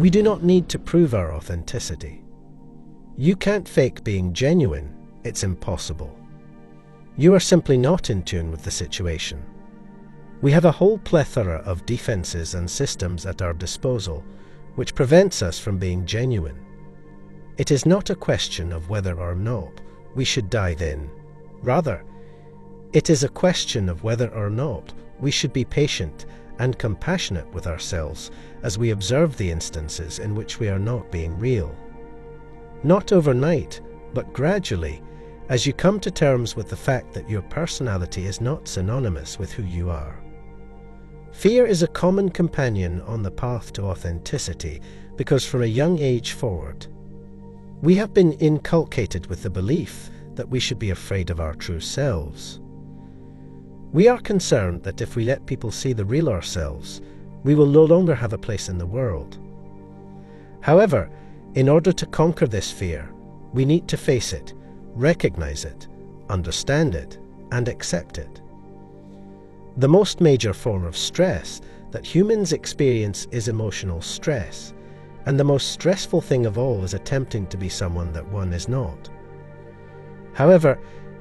We do not need to prove our authenticity. You can't fake being genuine. It's impossible. You are simply not in tune with the situation. We have a whole plethora of defenses and systems at our disposal, which prevents us from being genuine. It is not a question of whether or not we should dive in. Rather, it is a question of whether or not we should be patient and compassionate with ourselves as we observe the instances in which we are not being real. Not overnight, but gradually, as you come to terms with the fact that your personality is not synonymous with who you are. Fear is a common companion on the path to authenticity because from a young age forward, we have been inculcated with the belief that we should be afraid of our true selves. We are concerned that if we let people see the real ourselves, we will no longer have a place in the world. However, in order to conquer this fear, we need to face it, recognize it, understand it, and accept it. The most major form of stress that humans experience is emotional stress, and the most stressful thing of all is attempting to be someone that one is not. However,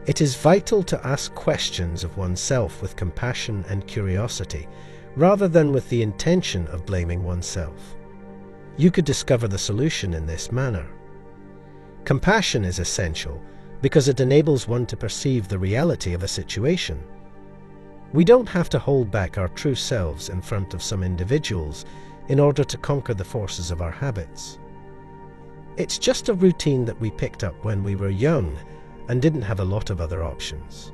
it is vital to ask questions of oneself with compassion and curiosity, rather than with the intention of blaming oneself. You could discover the solution in this manner. Compassion is essential because it enables one to perceive the reality of a situation. We don't have to hold back our true selves in front of some individuals in order to conquer the forces of our habits. It's just a routine that we picked up when we were young and didn't have a lot of other options.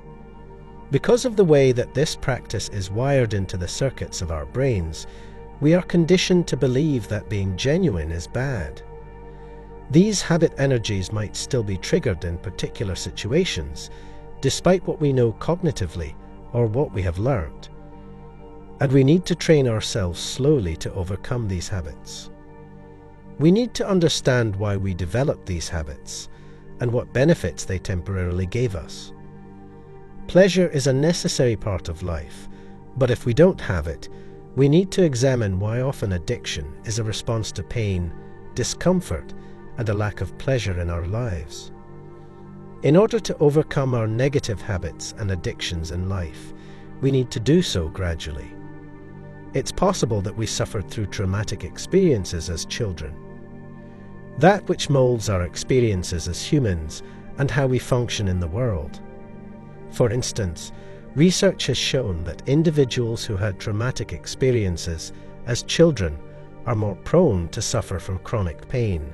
Because of the way that this practice is wired into the circuits of our brains, we are conditioned to believe that being genuine is bad. These habit energies might still be triggered in particular situations, despite what we know cognitively or what we have learned. And we need to train ourselves slowly to overcome these habits. We need to understand why we developed these habits and what benefits they temporarily gave us. Pleasure is a necessary part of life, but if we don't have it, we need to examine why often addiction is a response to pain, discomfort, and a lack of pleasure in our lives. In order to overcome our negative habits and addictions in life, we need to do so gradually. It's possible that we suffered through traumatic experiences as children. That which molds our experiences as humans and how we function in the world. For instance, research has shown that individuals who had traumatic experiences as children are more prone to suffer from chronic pain.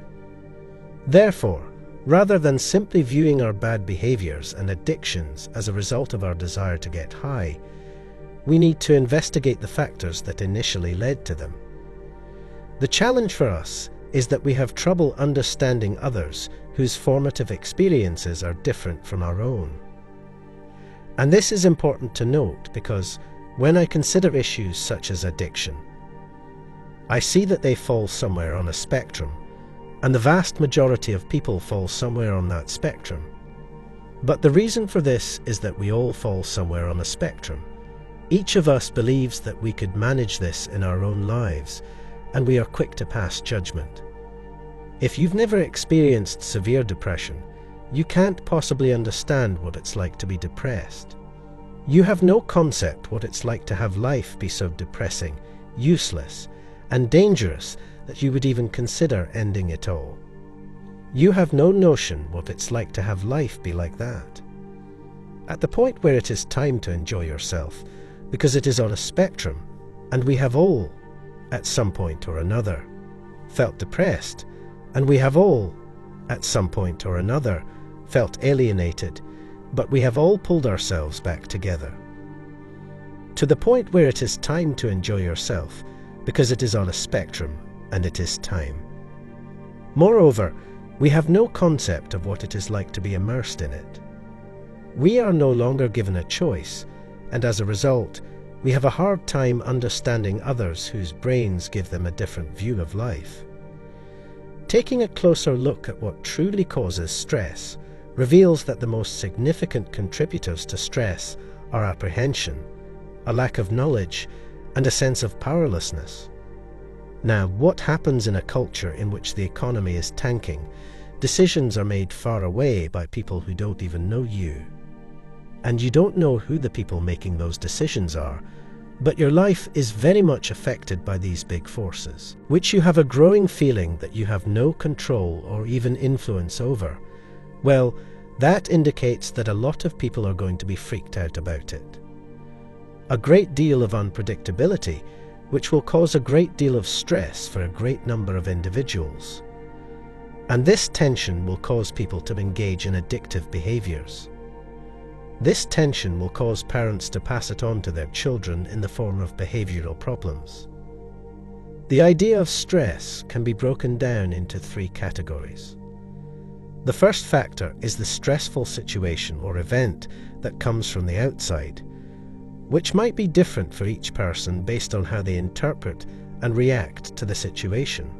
Therefore, rather than simply viewing our bad behaviors and addictions as a result of our desire to get high, we need to investigate the factors that initially led to them. The challenge for us is that we have trouble understanding others whose formative experiences are different from our own. And this is important to note because when I consider issues such as addiction, I see that they fall somewhere on a spectrum, and the vast majority of people fall somewhere on that spectrum. But the reason for this is that we all fall somewhere on a spectrum. Each of us believes that we could manage this in our own lives, and we are quick to pass judgment. If you've never experienced severe depression, you can't possibly understand what it's like to be depressed. You have no concept what it's like to have life be so depressing, useless, and dangerous that you would even consider ending it all. You have no notion what it's like to have life be like that. At the point where it is time to enjoy yourself, because it is on a spectrum, and we have all, at some point or another, felt depressed, and we have all, at some point or another, felt alienated, but we have all pulled ourselves back together. To the point where it is time to enjoy yourself, because it is on a spectrum, and it is time. Moreover, we have no concept of what it is like to be immersed in it. We are no longer given a choice, and as a result, we have a hard time understanding others whose brains give them a different view of life. Taking a closer look at what truly causes stress reveals that the most significant contributors to stress are apprehension, a lack of knowledge, and a sense of powerlessness. Now, what happens in a culture in which the economy is tanking? Decisions are made far away by people who don't even know you. And you don't know who the people making those decisions are, but your life is very much affected by these big forces, which you have a growing feeling that you have no control or even influence over. Well, that indicates that a lot of people are going to be freaked out about it. A great deal of unpredictability, which will cause a great deal of stress for a great number of individuals. And this tension will cause people to engage in addictive behaviors. This tension will cause parents to pass it on to their children in the form of behavioral problems. The idea of stress can be broken down into 3 categories. The first factor is the stressful situation or event that comes from the outside, which might be different for each person based on how they interpret and react to the situation.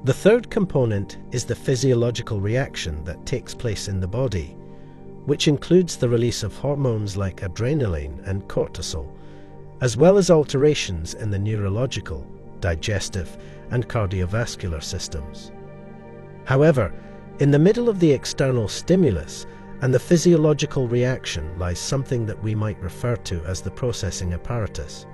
The third component is the physiological reaction that takes place in the body, which includes the release of hormones like adrenaline and cortisol, as well as alterations in the neurological, digestive, and cardiovascular systems. However, in the middle of the external stimulus and the physiological reaction lies something that we might refer to as the processing apparatus,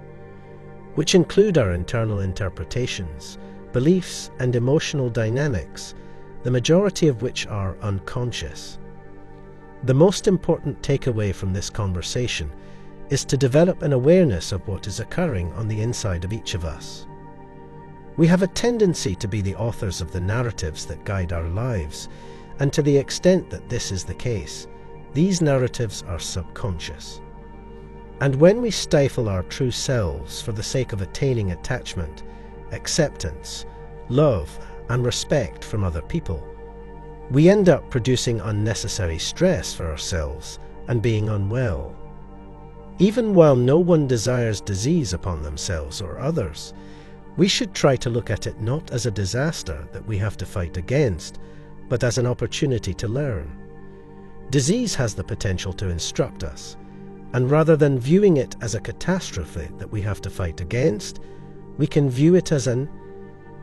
which include our internal interpretations, beliefs, and emotional dynamics, the majority of which are unconscious. The most important takeaway from this conversation is to develop an awareness of what is occurring on the inside of each of us. We have a tendency to be the authors of the narratives that guide our lives, and to the extent that this is the case, these narratives are subconscious. And when we stifle our true selves for the sake of attaining attachment, acceptance, love, and respect from other people, we end up producing unnecessary stress for ourselves and being unwell. Even while no one desires disease upon themselves or others, we should try to look at it not as a disaster that we have to fight against, but as an opportunity to learn. Disease has the potential to instruct us, and rather than viewing it as a catastrophe that we have to fight against, we can view it as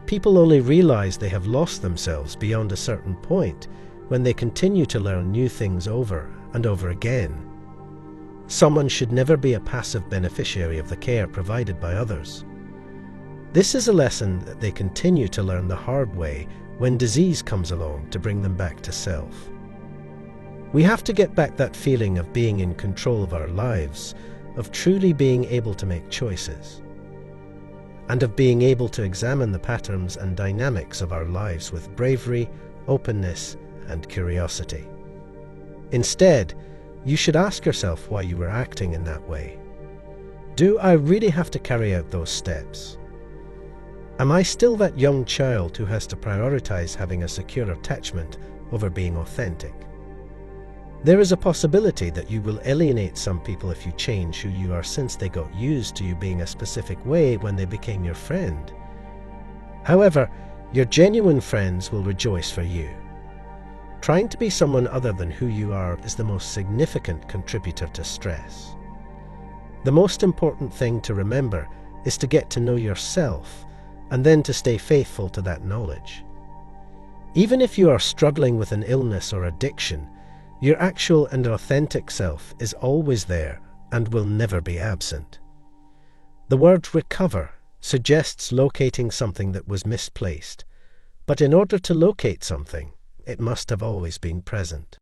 people only realize they have lost themselves beyond a certain point when they continue to learn new things over and over again. Someone should never be a passive beneficiary of the care provided by others. This is a lesson that they continue to learn the hard way when disease comes along to bring them back to self. We have to get back that feeling of being in control of our lives, of truly being able to make choices, and of being able to examine the patterns and dynamics of our lives with bravery, openness, and curiosity. Instead, you should ask yourself why you were acting in that way. Do I really have to carry out those steps? Am I still that young child who has to prioritize having a secure attachment over being authentic? There is a possibility that you will alienate some people if you change who you are, since they got used to you being a specific way when they became your friend. However, your genuine friends will rejoice for you. Trying to be someone other than who you are is the most significant contributor to stress. The most important thing to remember is to get to know yourself, and then to stay faithful to that knowledge. Even if you are struggling with an illness or addiction, your actual and authentic self is always there and will never be absent. The word recover suggests locating something that was misplaced, but in order to locate something, it must have always been present.